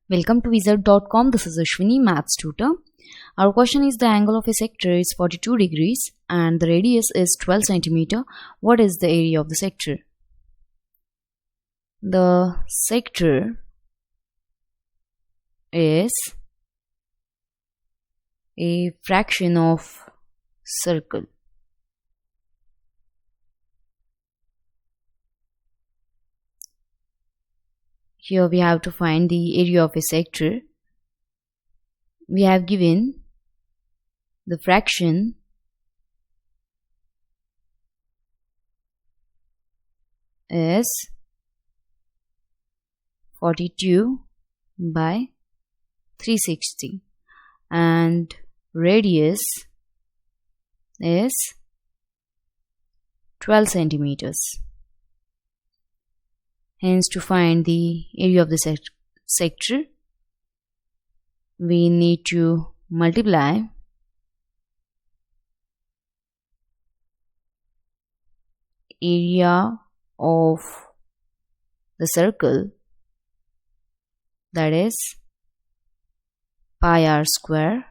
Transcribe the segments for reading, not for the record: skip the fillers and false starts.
Welcome to wizard.com. This is Ashwini, maths tutor. Our question is the angle of a sector is 42 degrees and the radius is 12 centimeter. What is the area of the sector? The sector is a fraction of circle. Here we have to find the area of a sector. We have given the fraction is 42 by 360 and radius is 12 centimeters. Hence, to find the area of the sector, we need to multiply area of the circle, that is pi r square,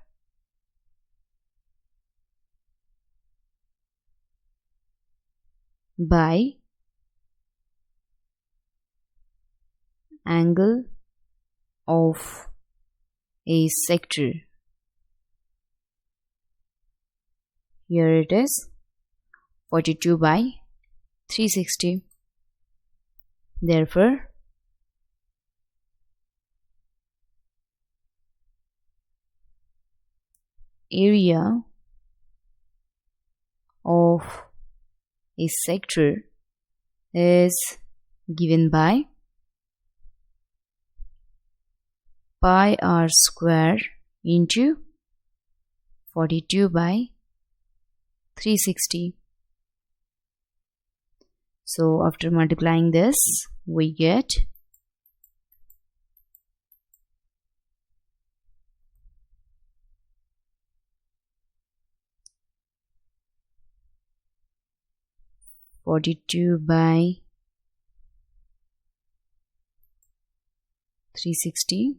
by angle of a sector. Here it is 42 by 360. Therefore, area of a sector is given by pi r square into 42 by 360. So after multiplying this, we get 42 by 360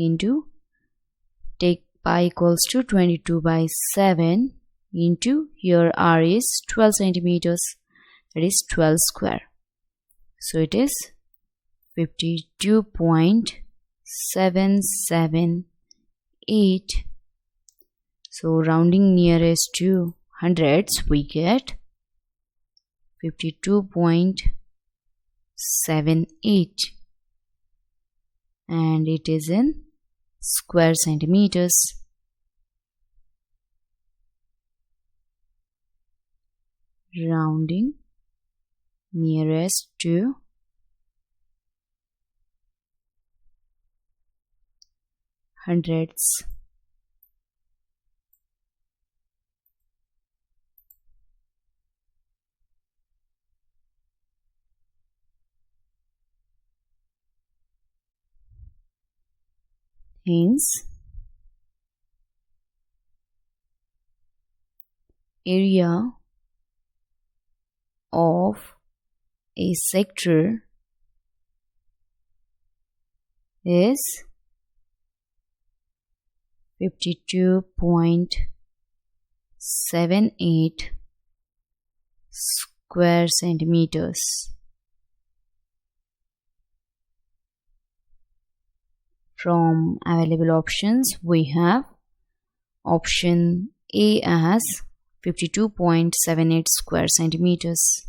into, take pi equals to 22 by 7 into, here r is 12 centimeters, that is 12 square. So it is 52.778. So rounding nearest to hundreds, we get 52.78 and it is in square centimeters. Rounding nearest to hundreds. Hence, area of a sector is 52.78 square centimeters. From available options, we have option A as 52.78 square centimeters.